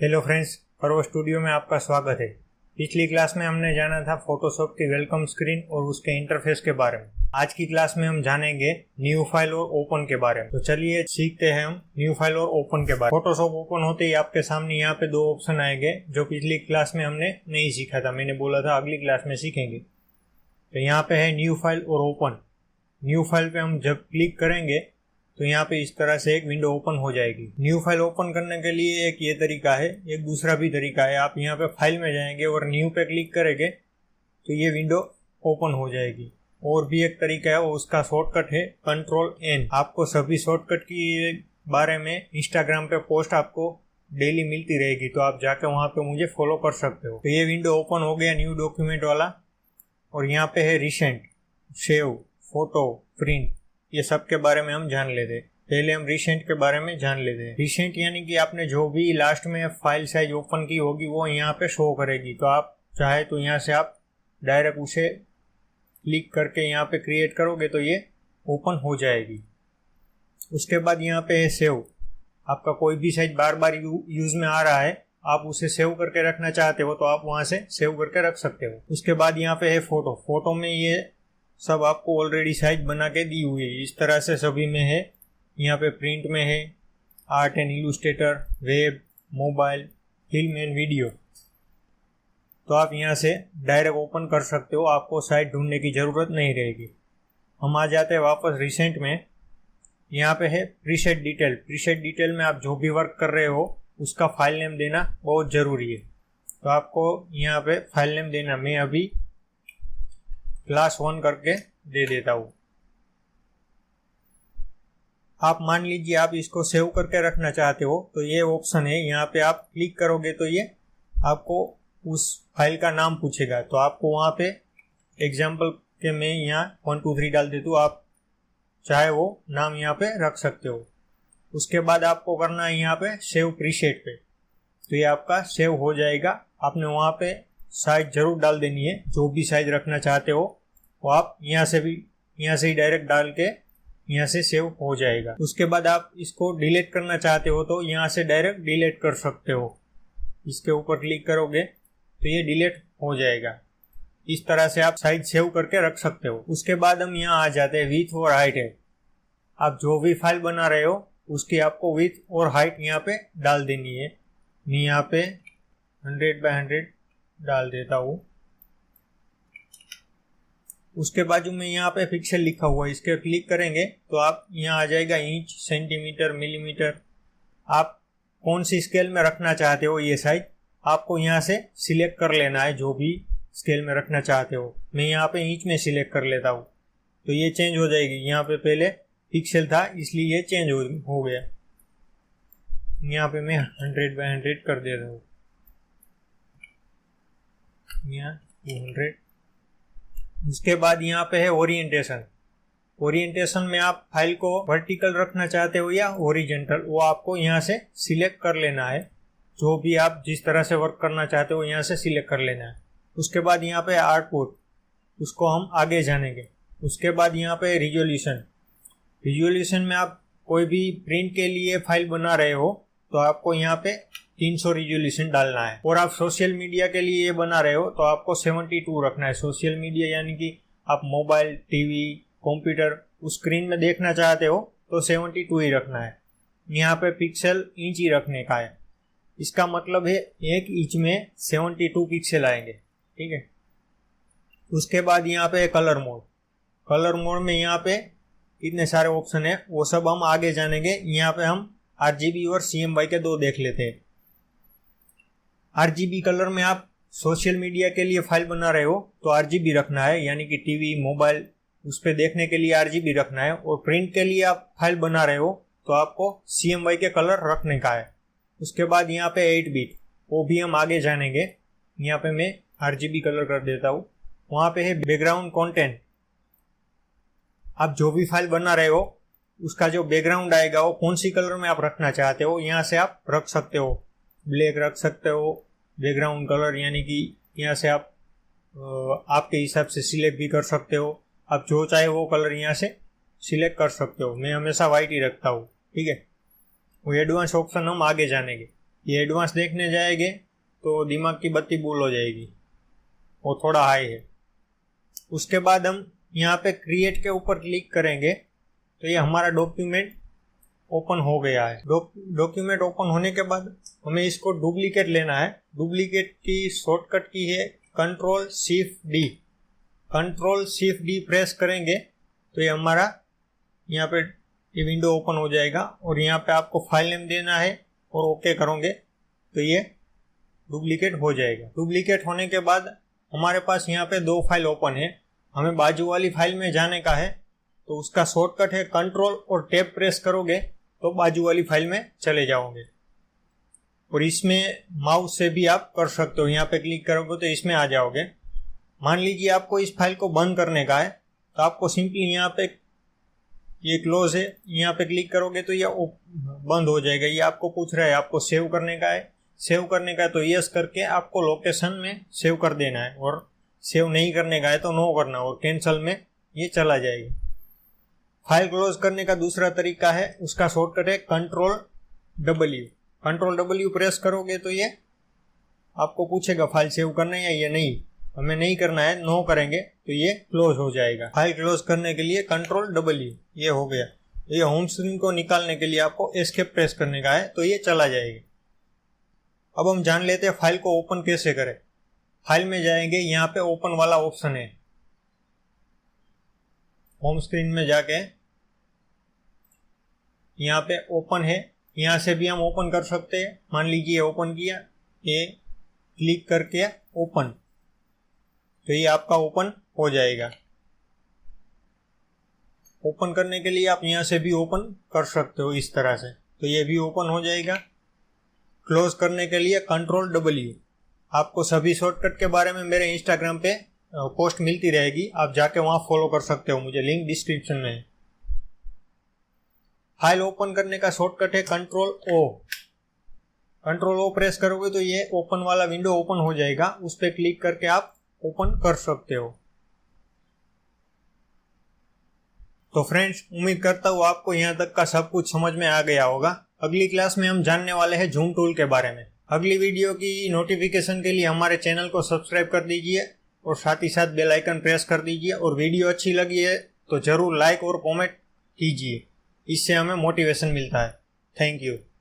Hello friends, पर्व studio में आपका स्वागत है। पिछली क्लास में हमने जाना था फोटोशॉप की वेलकम स्क्रीन और उसके इंटरफेस के बारे में। आज की क्लास में हम जानेंगे न्यू फाइल और ओपन के बारे में। तो चलिए सीखते हैं हम न्यू फाइल और ओपन के बारे में। फोटोशॉप ओपन होते ही आपके सामने यहाँ पे दो ऑप्शन आएंगे जो पिछली क्लास में हमने नहीं सीखा था। मैंने बोला था अगली क्लास में सीखेंगे। तो यहाँ पे है न्यू फाइल और ओपन। न्यू फाइल पे हम जब क्लिक करेंगे तो यहाँ पे इस तरह से एक विंडो ओपन हो जाएगी। न्यू फाइल ओपन करने के लिए एक ये तरीका है, एक दूसरा भी तरीका है। आप यहाँ पे फाइल में जाएंगे और न्यू पे क्लिक करेंगे तो ये विंडो ओपन हो जाएगी। और भी एक तरीका है, उसका शॉर्टकट है Ctrl+N। आपको सभी शॉर्टकट की बारे में इंस्टाग्राम पे पोस्ट आपको डेली मिलती रहेगी, तो आप जाके वहाँ पे मुझे फॉलो कर सकते हो। तो ये विंडो ओपन हो गया न्यू डॉक्यूमेंट वाला। और यहाँ पे है रिसेंट, सेव, फोटो, प्रिंट, ये सब के बारे में हम जान लेते हैं। पहले हम रिसेंट के बारे में जान लेते हैं। रिसेंट यानी कि आपने जो भी लास्ट में फाइल साइज ओपन की होगी वो यहाँ पे शो करेगी। तो आप चाहे तो यहाँ से आप डायरेक्ट उसे क्लिक करके यहाँ पे क्रिएट करोगे तो ये ओपन हो जाएगी। उसके बाद यहाँ पे है सेव। आपका कोई भी साइज बार बार यूज में आ रहा है, आप उसे सेव करके रखना चाहते हो तो आप वहाँ से सेव करके रख सकते हो। उसके बाद यहाँ पे है फोटो। फोटो में ये सब आपको ऑलरेडी साइज बना के दी हुई है, इस तरह से सभी में है। यहाँ पे प्रिंट में है, art and Illustrator, web, mobile, film and video. तो आप यहाँ से डायरेक्ट ओपन कर सकते हो, आपको साइट ढूंढने की ज़रूरत नहीं रहेगी। हम आ जाते हैं वापस रिसेंट में। यहाँ पे है प्रीसेट डिटेल। प्रीसेट डिटेल में आप जो भी वर्क कर रहे हो उसका फाइल नेम देना बहुत ज़रूरी है। तो आपको यहाँ पे फाइल नेम देना, मैं अभी क्लास 1 करके दे देता हूँ। आप मान लीजिए आप इसको सेव करके रखना चाहते हो तो ये ऑप्शन है, यहाँ पे आप क्लिक करोगे तो ये आपको उस फाइल का नाम पूछेगा। तो आपको वहाँ पे एग्जाम्पल के मैं यहाँ 1 2 3 डाल देता हूँ, आप चाहे वो नाम यहाँ पे रख सकते हो। उसके बाद आपको करना है यहाँ पे सेव प्रीसेट पे, तो ये आपका सेव हो जाएगा। आपने वहाँ पे साइज जरूर डाल देनी है, जो भी साइज रखना चाहते हो वो आप यहाँ से ही डायरेक्ट डाल के यहाँ से सेव हो जाएगा। उसके बाद आप इसको डिलीट करना चाहते हो तो यहाँ से डायरेक्ट डिलीट कर सकते हो। इसके ऊपर क्लिक करोगे तो ये डिलीट हो जाएगा। इस तरह से आप साइज सेव करके रख सकते हो। उसके बाद हम यहाँ आ जाते हैं विड्थ और हाइट है। आप जो भी फाइल बना रहे हो उसकी आपको विड्थ और हाइट यहाँ पे डाल देनी है। मैं यहाँ पे 100x100 डाल देता हूँ। उसके बाजू में यहाँ पे पिक्सल लिखा हुआ है, इसके क्लिक करेंगे तो आप यहाँ आ जाएगा इंच, सेंटीमीटर, मिलीमीटर। आप कौन सी स्केल में रखना चाहते हो ये साइज आपको यहाँ से सिलेक्ट कर लेना है, जो भी स्केल में रखना चाहते हो। मैं यहाँ पे इंच में सिलेक्ट कर लेता हूँ तो ये चेंज हो जाएगी। यहाँ पे पहले पिक्सल था इसलिए ये चेंज हो गया। यहाँ पे मैं 100x100 कर देता हूँ, यहाँ 200। उसके बाद यहाँ पे है ओरिएंटेशन। ओरिएंटेशन में आप फाइल को वर्टिकल रखना चाहते हो या हॉरिजॉन्टल, वो आपको यहाँ से सिलेक्ट कर लेना है। जो भी आप जिस तरह से वर्क करना चाहते हो यहाँ से सिलेक्ट कर लेना है। उसके बाद यहाँ पे आउटपुट, उसको हम आगे जानेंगे। उसके बाद यहाँ पे रिजोल्यूशन। रिजोल्यूशन में आप कोई भी प्रिंट के लिए फाइल बना रहे हो तो आपको यहाँ पे 300 रिजोल्यूशन डालना है। और आप सोशल मीडिया के लिए ये बना रहे हो तो आपको 72 रखना है। सोशल मीडिया यानी कि आप मोबाइल, टीवी, कंप्यूटर उस स्क्रीन में देखना चाहते हो तो 72 ही रखना है। यहाँ पे पिक्सल इंच ही रखने का है। इसका मतलब है एक इंच में 72 पिक्सल आएंगे, ठीक है। उसके बाद यहाँ पे कलर मोड। कलर मोड में यहाँ पे इतने सारे ऑप्शन है, वो सब हम आगे जानेंगे। यहाँ पे हम RGB और CMY के दो देख लेते हैं। RGB कलर में आप सोशल मीडिया के लिए फाइल बना रहे हो तो RGB रखना है, यानी कि टीवी, मोबाइल उस पर देखने के लिए RGB रखना है। और प्रिंट के लिए आप फाइल बना रहे हो तो आपको CMY के कलर रखने का है। उसके बाद यहाँ पे 8 बिट, वो भी हम आगे जानेंगे। यहाँ पे मैं RGB कलर कर देता हूँ। वहाँ पे है बैकग्राउंड कंटेंट। आप जो भी फाइल बना रहे हो उसका जो बैकग्राउंड आएगा वो कौन सी कलर में आप रखना चाहते हो यहाँ से आप रख सकते हो। ब्लैक रख सकते हो बैकग्राउंड कलर, यानी कि यहाँ से आप आपके हिसाब से सिलेक्ट भी कर सकते हो। आप जो चाहे वो कलर यहाँ से सिलेक्ट कर सकते हो। मैं हमेशा वाइट ही रखता हूँ, ठीक है। वो एडवांस ऑप्शन हम आगे जानेंगे। ये एडवांस देखने जाएंगे तो दिमाग की बत्ती बूल हो जाएगी, वो थोड़ा हाई है। उसके बाद हम यहाँ पे क्रिएट के ऊपर क्लिक करेंगे तो ये हमारा डॉक्यूमेंट ओपन हो गया है। डॉक्यूमेंट ओपन होने के बाद हमें इसको डुप्लीकेट लेना है। डुप्लीकेट की शॉर्टकट की है control shift D. Control shift D press करेंगे तो ये हमारा यहाँ पे ये विंडो ओपन हो जाएगा और यहाँ पे आपको फाइल नेम देना है और ओके करोगे तो ये डुप्लीकेट हो जाएगा। डुप्लीकेट होने के बाद हमारे पास यहाँ पे 2 फाइल ओपन है। हमें बाजू वाली फाइल में जाने का है तो उसका शॉर्टकट है कंट्रोल और टैब प्रेस करोगे तो बाजू वाली फाइल में चले जाओगे। और इसमें माउस से भी आप कर सकते हो, यहाँ पे क्लिक करोगे तो इसमें आ जाओगे। मान लीजिए आपको इस फाइल को बंद करने का है तो आपको सिंपली यहाँ पे ये क्लोज है, यहाँ पे क्लिक करोगे तो ये बंद हो जाएगा। ये आपको पूछ रहा है आपको सेव करने का है, सेव करने का है तो यस करके आपको लोकेशन में सेव कर देना है, और सेव नहीं करने का है तो नो करना और कैंसल में ये चला जाएगा। फाइल क्लोज करने का दूसरा तरीका है, उसका शॉर्टकट है control W. Control W press करोगे तो ये आपको पूछेगा फाइल सेव करना है या नहीं, हमें नहीं करना है, नो करेंगे तो ये क्लोज हो जाएगा। फाइल क्लोज करने के लिए कंट्रोल डब्ल्यू, ये हो गया। ये होम स्क्रीन को निकालने के लिए आपको एस्केप प्रेस करने का है तो ये चला जाएगा। अब हम जान लेते हैं फाइल को ओपन कैसे करें। फाइल में जाएंगे, यहाँ पे ओपन वाला ऑप्शन है, होम स्क्रीन में जाके यहाँ पे ओपन है, यहाँ से भी हम ओपन कर सकते हैं। मान लीजिए ओपन किया, ये क्लिक करके ओपन, तो ये आपका ओपन हो जाएगा। ओपन करने के लिए आप यहाँ से भी ओपन कर सकते हो इस तरह से, तो ये भी ओपन हो जाएगा। क्लोज करने के लिए कंट्रोल डब्ल्यू। आपको सभी शॉर्टकट के बारे में मेरे इंस्टाग्राम पे पोस्ट मिलती रहेगी, आप जाके वहाँ फॉलो कर सकते हो मुझे, लिंक डिस्क्रिप्शन में है। फाइल ओपन करने का शॉर्टकट है control O. Control O press करोगे तो ये ओपन वाला विंडो ओपन हो जाएगा, उस पर क्लिक करके आप ओपन कर सकते हो। तो फ्रेंड्स, उम्मीद करता हूँ आपको यहाँ तक का सब कुछ समझ में आ गया होगा। अगली क्लास में हम जानने वाले हैं जूम टूल के बारे में। अगली वीडियो की नोटिफिकेशन के लिए हमारे चैनल को सब्सक्राइब कर दीजिए और साथ ही साथ बेल आइकन प्रेस कर दीजिए। और वीडियो अच्छी लगी है तो जरूर लाइक और कमेंट कीजिए, इससे हमें मोटिवेशन मिलता है। Thank you.